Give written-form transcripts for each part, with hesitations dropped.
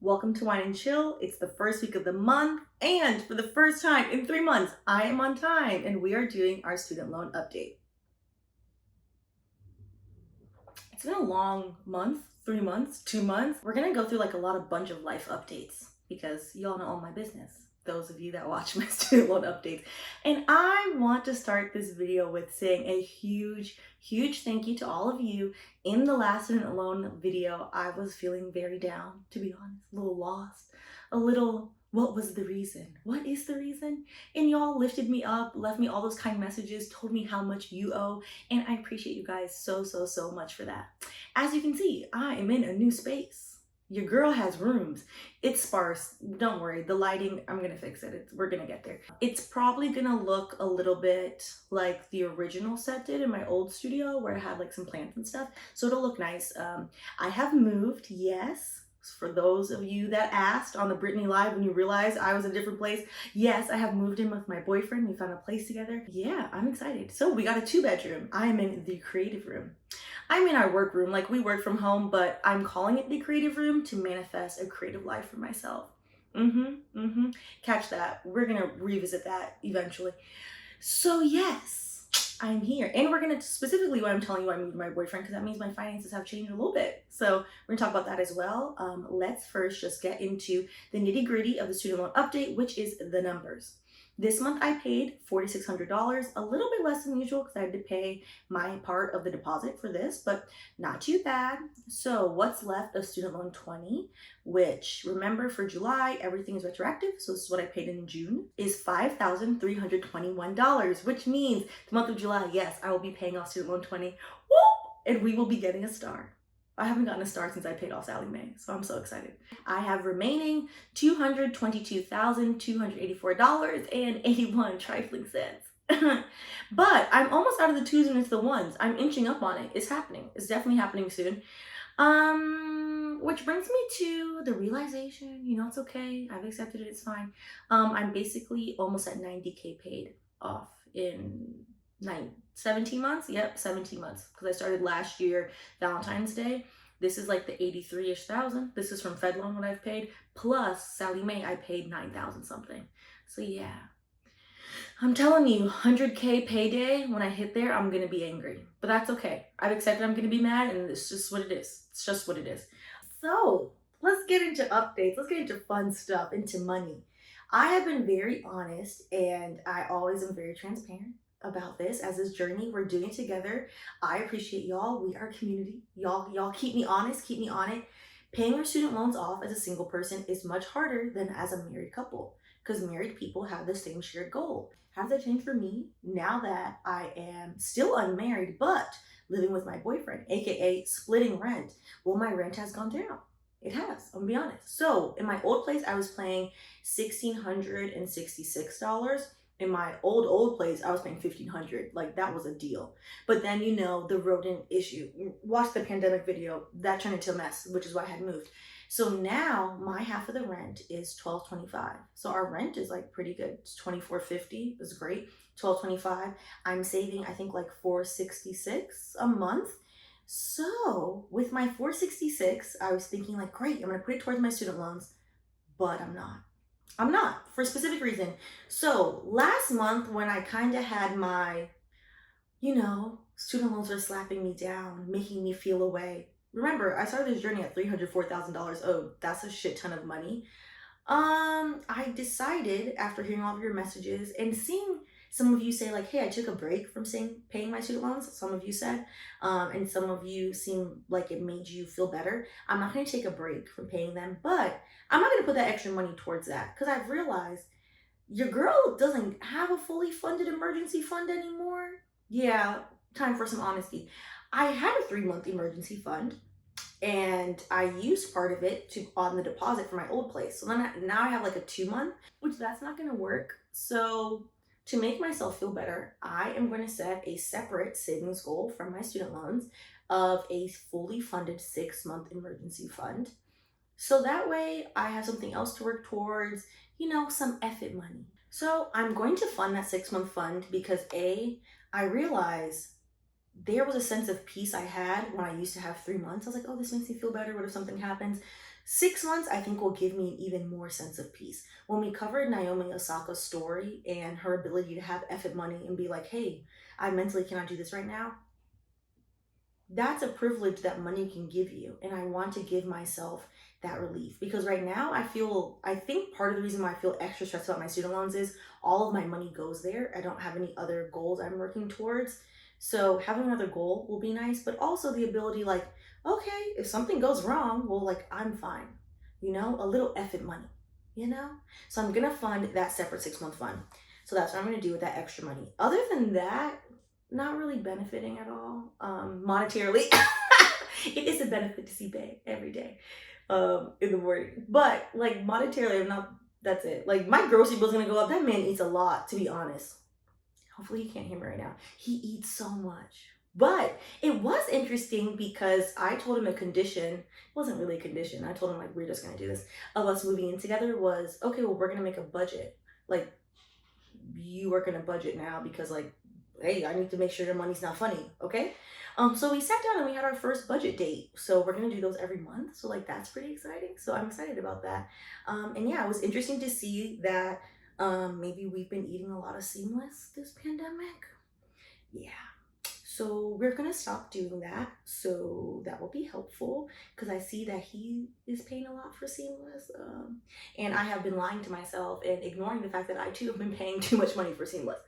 Welcome to Wine and Chill. It's the first week of the month, and for the first time in 3 months, I am on time and we are doing our student loan update. It's been a long month, 3 months, 2 months. We're gonna go through like a bunch of life updates because y'all know all my business. Those of you that watch my student loan updates. And I want to start this video with saying a huge thank you to all of you. In the last student loan video, I was feeling very down, to be honest, a little lost, a little, what was the reason? What is the reason? And y'all lifted me up, left me all those kind messages, told me how much you owe, and I appreciate you guys so much for that. As you can see, I am in a new space. Your girl has rooms. It's sparse. Don't worry. The lighting, I'm going to fix it. We're going to get there. It's probably going to look a little bit like the original set did in my old studio where I had like some plants and stuff. So it'll look nice. I have moved, yes. For those of you that asked on the Brittany Live when you realized I was in a different place, yes, I have moved in with my boyfriend. We found a place together. Yeah, I'm excited. So we got a 2-bedroom. I am in the creative room. I'm in our work room, like we work from home, but I'm calling it the creative room to manifest a creative life for myself. Catch that. We're gonna revisit that eventually. So yes, I'm here. And we're gonna, specifically why I'm telling you I moved my boyfriend, because that means my finances have changed a little bit. So we're gonna talk about that as well. Let's first just get into the nitty gritty of the student loan update, which is the numbers. This month I paid $4,600, a little bit less than usual because I had to pay my part of the deposit for this, but not too bad. So what's left of student loan 20, which remember for July, everything is retroactive. So this is what I paid in June, is $5,321, which means the month of July, yes, I will be paying off student loan 20. Whoop! And we will be getting a star. I haven't gotten a star since I paid off Sally Mae, so I'm so excited. I have remaining $222,284.81 trifling cents. But I'm almost out of the twos and into the ones. I'm inching up on it. It's happening. It's definitely happening soon. Which brings me to the realization, it's okay. I've accepted it. It's fine. I'm basically almost at 90K paid off in 17 months. Yep, 17 months, because I started last year Valentine's Day. This is like the 83-ish thousand. This is from Fed loan what I've paid, plus Sally Mae I paid 9,000 something. So yeah, I'm telling you, 100K payday, when I hit there, I'm gonna be angry, but that's okay. I've accepted I'm gonna be mad, and it's just what it is. It's just what it is. So let's get into updates. Let's get into fun stuff, into money. I have been very honest, and I always am very transparent about this as this journey we're doing together. I appreciate y'all. We are community. Y'all keep me honest, keep me on it. Paying your student loans off as a single person is much harder than as a married couple, because married people have the same shared goal. How does that change for me now that I am still unmarried but living with my boyfriend, aka splitting rent? Well, my rent has gone down. It has, I'm gonna be honest. So in my old place, I was paying $1,666. In my old place, I was paying $1,500. Like, that was a deal. But then, the rodent issue. Watch the pandemic video. That turned into a mess, which is why I had moved. So now my half of the rent is $1,225. So our rent is like pretty good. It's $2,450. It's great. $1,225. I'm saving, I think, like $466 a month. So with my $466, I was thinking like, great, I'm gonna put it towards my student loans, but I'm not for a specific reason. So last month when I kind of had my, student loans are slapping me down, making me feel away. Remember, I started this journey at $304,000. Oh, that's a shit ton of money. I decided, after hearing all of your messages and seeing some of you say like, hey, I took a break from paying my student loans. Some of you said, and some of you seem like it made you feel better. I'm not going to take a break from paying them, but I'm not going to put that extra money towards that, because I've realized your girl doesn't have a fully funded emergency fund anymore. Yeah, time for some honesty. I had a 3-month emergency fund, and I used part of it on the deposit for my old place. So then now I have like a 2-month, which that's not going to work. So to make myself feel better, I am going to set a separate savings goal from my student loans of a fully funded 6-month emergency fund. So that way I have something else to work towards, some effort money. So I'm going to fund that 6-month fund because I realize there was a sense of peace I had when I used to have 3 months. I was like, oh, this makes me feel better. What if something happens? 6 months, I think, will give me an even more sense of peace. When we covered Naomi Osaka's story and her ability to have effort money and be like, hey, I mentally cannot do this right now, that's a privilege that money can give you. And I want to give myself that relief because right now I think part of the reason why I feel extra stressed about my student loans is all of my money goes there. I don't have any other goals I'm working towards. So having another goal will be nice, but also the ability, like, okay, if something goes wrong, well, like, I'm fine, a little effort money, you know? So I'm gonna fund that separate 6 month fund. So that's what I'm gonna do with that extra money. Other than that, not really benefiting at all monetarily. It is a benefit to see Bay every day in the morning, but like monetarily, I'm not. That's it. Like my grocery bill's gonna go up. That man eats a lot, to be honest. Hopefully you can't hear me right now. He eats so much. But it was interesting because I told him a condition. It wasn't really a condition. I told him, like, we're just gonna do this, of us moving in together, was okay, well, we're gonna make a budget. Like, you are gonna budget now because, like, hey, I need to make sure the money's not funny, okay? So we sat down and we had our first budget date. So we're gonna do those every month. So like that's pretty exciting. So I'm excited about that. And yeah, it was interesting to see that maybe we've been eating a lot of seamless this pandemic. Yeah. So we're gonna stop doing that. So that will be helpful because I see that he is paying a lot for seamless. And I have been lying to myself and ignoring the fact that I too have been paying too much money for seamless.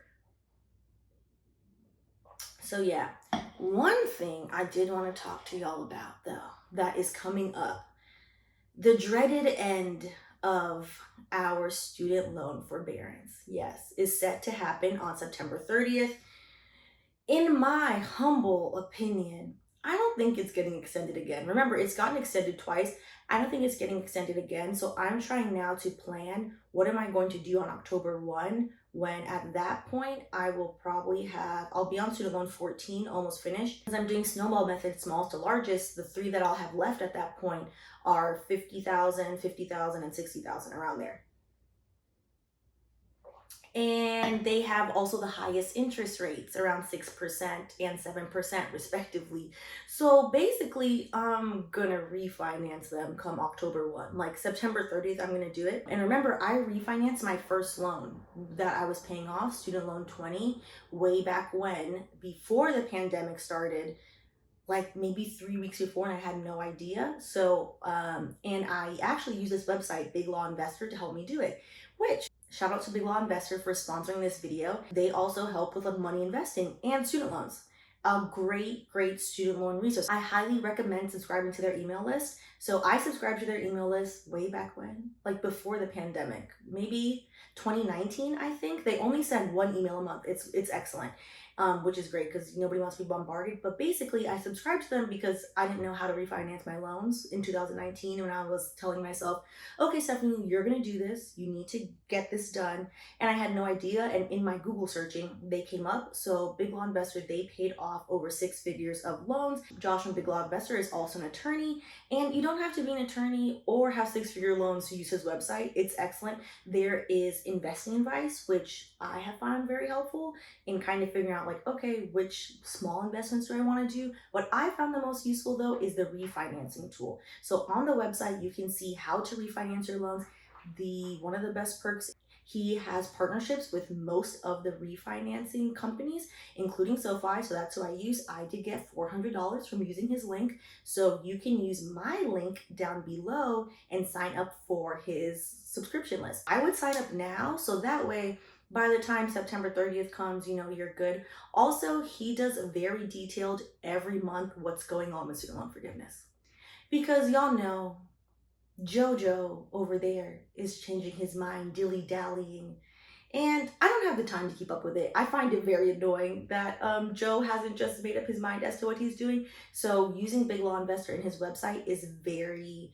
So yeah, one thing I did want to talk to y'all about though, that is coming up, the dreaded end of our student loan forbearance, yes, is set to happen on September 30th. In my humble opinion, I don't think it's getting extended again. Remember, it's gotten extended twice. I don't think it's getting extended again. So I'm trying now to plan what am I going to do on October 1, when at that point I'll be on student loan 14, almost finished. As I'm doing snowball method, smallest to largest, the three that I'll have left at that point are 50,000, 50,000, and 60,000, around there. And they have also the highest interest rates, around 6% and 7% respectively. So basically, I'm gonna refinance them come October 1. Like September 30th, I'm gonna do it. And remember, I refinanced my first loan that I was paying off, student loan 20, way back when, before the pandemic started, like maybe 3 weeks before, and I had no idea. So, and I actually use this website, Big Law Investor, to help me do it, which shout out to Big Law Investor for sponsoring this video. They also help with like money investing and student loans. A great student loan resource. I highly recommend subscribing to their email list. So I subscribed to their email list way back when, like before the pandemic, maybe 2019, I think. They only send one email a month. It's excellent. Which is great because nobody wants to be bombarded. But basically, I subscribed to them because I didn't know how to refinance my loans in 2019 when I was telling myself, okay, Stephanie, you're going to do this. You need to get this done. And I had no idea. And in my Google searching, they came up. So Big Law Investor, they paid off over 6 figures of loans. Josh from Big Law Investor is also an attorney. And you don't have to be an attorney or have 6-figure loans to use his website. It's excellent. There is investing advice, which I have found very helpful in kind of figuring out, like, okay, which small investments do I want to do? What I found the most useful though is the refinancing tool. So on the website, you can see how to refinance your loans. One of the best perks, he has partnerships with most of the refinancing companies, including SoFi. So that's who I use. I did get $400 from using his link. So you can use my link down below and sign up for his subscription list. I would sign up now, so that way by the time September 30th comes, you're good. Also, he does very detailed every month what's going on with student loan forgiveness. Because y'all know, JoJo over there is changing his mind, dilly-dallying. And I don't have the time to keep up with it. I find it very annoying that Joe hasn't just made up his mind as to what he's doing. So using Big Law Investor in his website is very,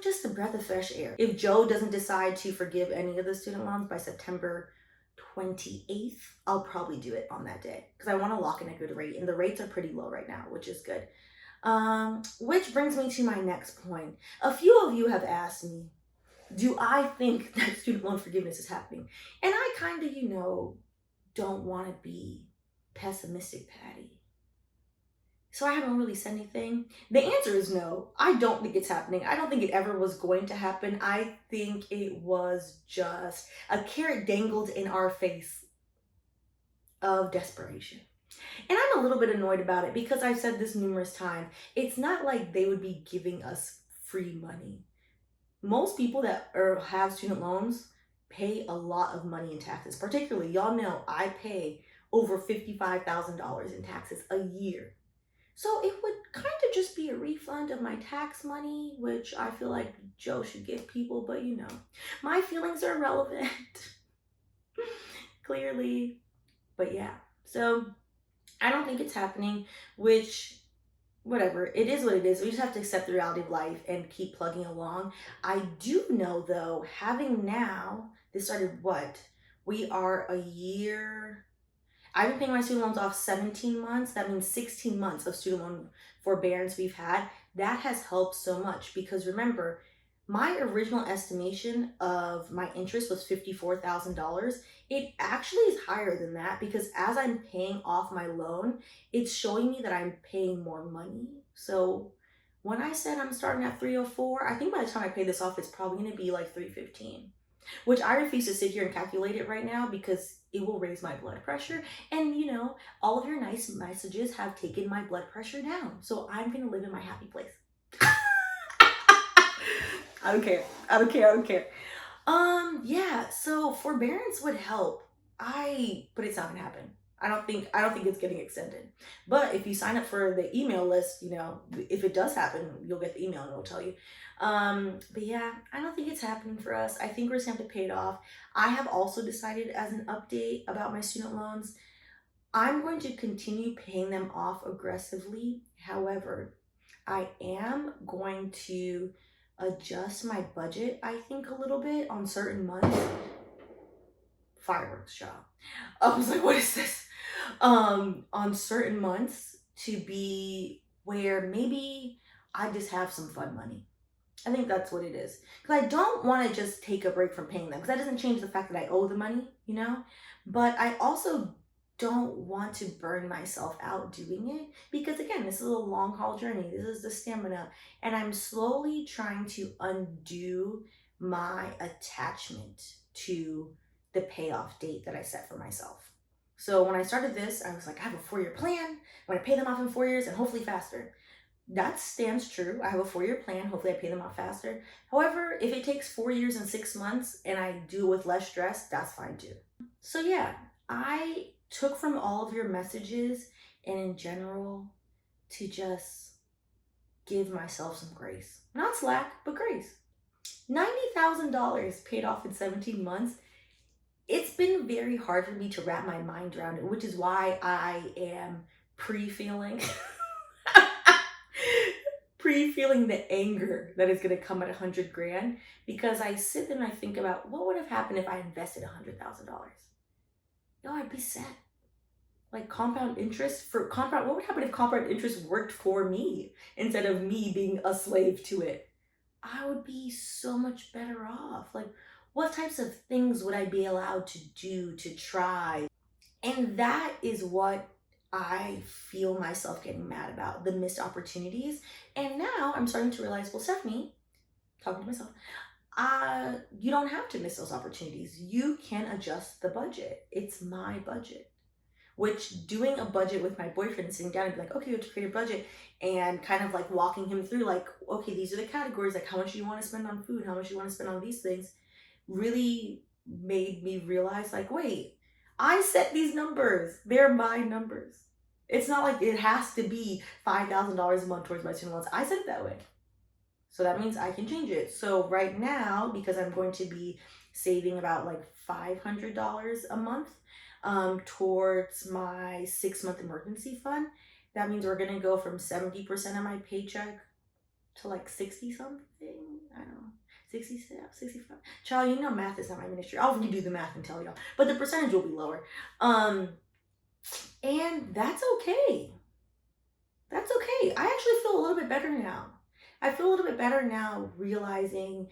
just a breath of fresh air. If Joe doesn't decide to forgive any of the student loans by September 28th, I'll probably do it on that day because I want to lock in a good rate, and the rates are pretty low right now, which is good. Which brings me to my next point. A few of you have asked me, do I think that student loan forgiveness is happening? And I kind of, don't want to be pessimistic, Patty. So I haven't really said anything. The answer is no. I don't think it's happening. I don't think it ever was going to happen. I think it was just a carrot dangled in our face of desperation. And I'm a little bit annoyed about it because I've said this numerous times. It's not like they would be giving us free money. Most people that have student loans pay a lot of money in taxes. Particularly, y'all know I pay over $55,000 in taxes a year. So it would kind of just be a refund of my tax money, which I feel like Joe should give people, but you know, my feelings are irrelevant. Clearly. But yeah, so I don't think it's happening, which, whatever, it is what it is. We just have to accept the reality of life and keep plugging along. I do know though, having now, this started what? We are a year. I've been paying my student loans off 17 months. That means 16 months of student loan forbearance we've had. That has helped so much because remember, my original estimation of my interest was $54,000. It actually is higher than that because as I'm paying off my loan, it's showing me that I'm paying more money. So when I said I'm starting at 304, I think by the time I pay this off, it's probably going to be like 315, which I refuse to sit here and calculate it right now because it will raise my blood pressure. And you know, all of your nice messages have taken my blood pressure down. So I'm going to live in my happy place. I don't care. I don't care. I don't care. Yeah, so forbearance would help. But it's not gonna happen. I don't think it's getting extended. But if you sign up for the email list, you know, if it does happen, you'll get the email and it'll tell you. But yeah, I don't think it's happening for us. I think we're just gonna have to pay it off. I have also decided as an update about my student loans, I'm going to continue paying them off aggressively. However, I am going to adjust my budget, I think, a little bit on certain months. Fireworks, y'all. I was like, what is this? On certain months to be where maybe I just have some fun money. I think that's what it is. Because I don't want to just take a break from paying them. Because that doesn't change the fact that I owe the money, you know? But I also don't want to burn myself out doing it. Because again, this is a long haul journey. This is the stamina. And I'm slowly trying to undo my attachment to the payoff date that I set for myself. So when I started this, I was like, I have a 4-year plan. I'm going to pay them off in 4 years and hopefully faster. That stands true. I have a 4-year plan. Hopefully I pay them off faster. However, if it takes 4 years and 6 months and I do it with less stress, that's fine too. So yeah, I took from all of your messages and in general to just give myself some grace. Not slack, but grace. $90,000 paid off in 17 months. It's been very hard for me to wrap my mind around it, which is why I am pre-feeling the anger that is going to come at 100 grand, because I sit there and I think about what would have happened if I invested $100,000. Yo, I'd be sad. Like compound interest what would happen if compound interest worked for me instead of me being a slave to it? I would be so much better off. Like, what types of things would I be allowed to do, to try? And that is what I feel myself getting mad about, the missed opportunities. And now I'm starting to realize, well, Stephanie, talking to myself, you don't have to miss those opportunities. You can adjust the budget. It's my budget. Which, doing a budget with my boyfriend, sitting down and be like, okay, you have to create a budget, and kind of like walking him through, like, okay, these are the categories, like how much you want to spend on food, how much you want to spend on these things, really made me realize, like, wait, I set these numbers. They're my numbers. It's not like it has to be $5,000 a month towards my student loans. I set it that way. So that means I can change it. So right now, because I'm going to be saving about like $500 a month towards my 6-month emergency fund, that means we're gonna go from 70% of my paycheck to like 60 something. I don't know, 60, 65. Child, you know math is not my ministry. I'll redo the math and tell y'all, but the percentage will be lower. And that's okay. That's okay. I actually feel a little bit better now. I feel a little bit better now realizing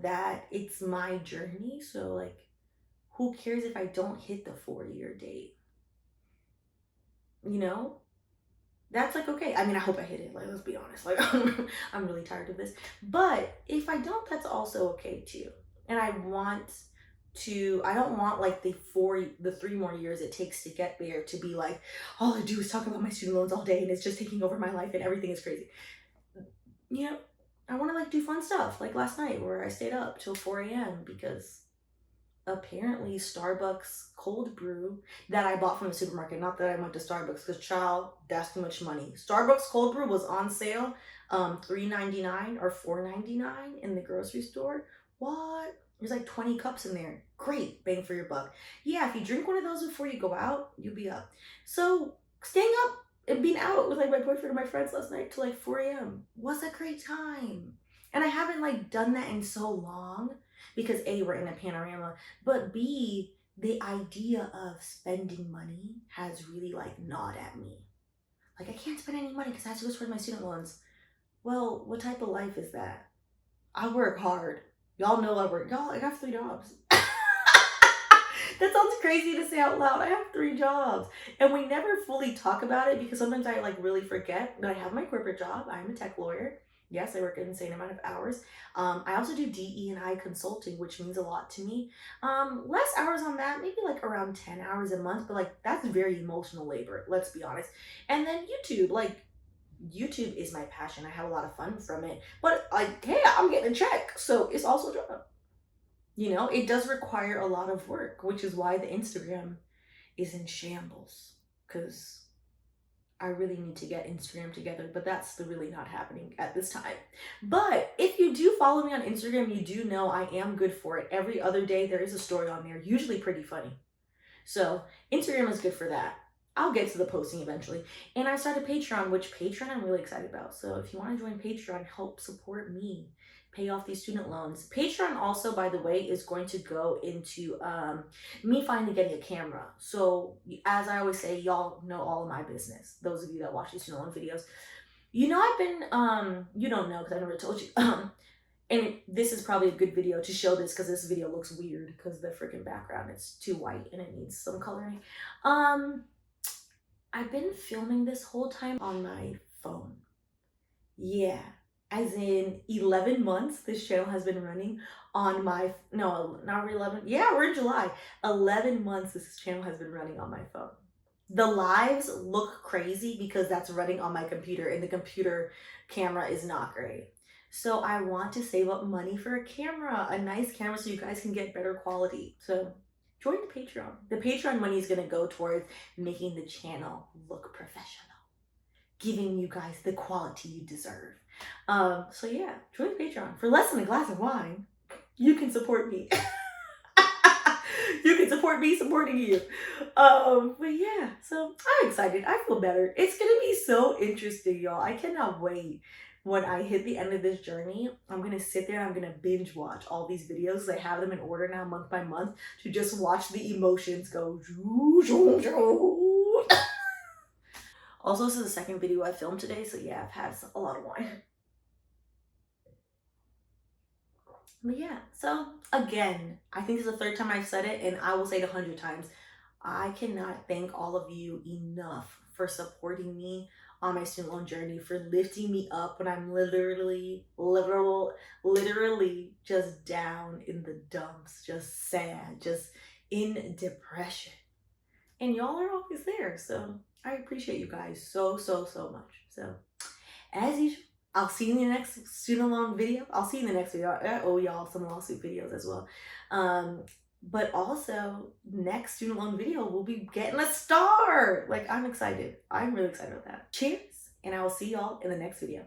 that it's my journey. So like, who cares if I don't hit the 4-year date? you know, that's like okay. I mean, I hope I hit it. Like, let's be honest. Like, I'm really tired of this. But if I don't, that's also okay too. And I don't want like the 3 more years it takes to get there to be like, all I do is talk about my student loans all day and it's just taking over my life and everything is crazy. You know, I want to like do fun stuff like last night where I stayed up till 4 a.m. because apparently Starbucks cold brew that I bought from the supermarket. Not that I went to Starbucks because child, that's too much money. Starbucks cold brew was on sale, $3.99 or $4.99 in the grocery store. What? There's like 20 cups in there. Great bang for your buck. Yeah, if you drink one of those before you go out, you'll be up. So staying up and being out with like my boyfriend and my friends last night till like 4 a.m. was a great time. And I haven't like done that in so long because A, we're in a panorama, but B, the idea of spending money has really like gnawed at me. Like I can't spend any money because I have to go towards my student loans. Well, what type of life is that? I work hard. Y'all know I work. Y'all, I got 3 jobs. That sounds crazy to say out loud. I have 3 jobs. And we never fully talk about it because sometimes I like really forget that I have my corporate job. I'm a tech lawyer. Yes, I work an insane amount of hours. I also do DE&I consulting, which means a lot to me. Less hours on that, maybe like around 10 hours a month, but like that's very emotional labor, let's be honest. And then YouTube, like YouTube is my passion. I have a lot of fun from it. But like, hey, I'm getting a check. So it's also a job. You know, it does require a lot of work, which is why the Instagram is in shambles. Because I really need to get Instagram together, but that's really not happening at this time. But if you do follow me on Instagram, you do know I am good for it. Every other day there is a story on there, usually pretty funny. So Instagram is good for that. I'll get to the posting eventually. And I started Patreon, which Patreon I'm really excited about. So if you want to join Patreon, help support me pay off these student loans. Patreon also, by the way, is going to go into me finally getting a camera. So as I always say, y'all know all of my business. Those of you that watch these student loan videos, you know I've been, you don't know because I never told you. And this is probably a good video to show this because this video looks weird because the freaking background is too white and it needs some coloring. I've been filming this whole time on my phone. Yeah, as in 11 months this channel has been running on my, no, not 11, yeah, we're in July. 11 months this channel has been running on my phone. The lives look crazy because that's running on my computer and the computer camera is not great. So I want to save up money for a camera, a nice camera so you guys can get better quality. So join the Patreon. The Patreon money is gonna go towards making the channel look professional, giving you guys the quality you deserve. So yeah, join the Patreon. For less than a glass of wine, you can support me. You can support me supporting you. But yeah, so I'm excited. I feel better. It's gonna be so interesting, y'all. I cannot wait. When I hit the end of this journey, I'm gonna sit there and I'm gonna binge watch all these videos. I have them in order now, month by month, to just watch the emotions go. Also, this is the second video I filmed today, so yeah, I've had a lot of wine. But yeah, so again, I think this is the third time I've said it, and I will say it 100 times. I cannot thank all of you enough for supporting me on my student loan journey, for lifting me up when I'm literally just down in the dumps, just sad, just in depression. And y'all are always there, so I appreciate you guys so much. So as usual, I'll see you in the next student loan video. I'll see you in the next video. I owe y'all some lawsuit videos as well. But also next student loan video, we'll be getting a star. Like I'm excited. I'm really excited about that. Cheers. And I will see y'all in the next video.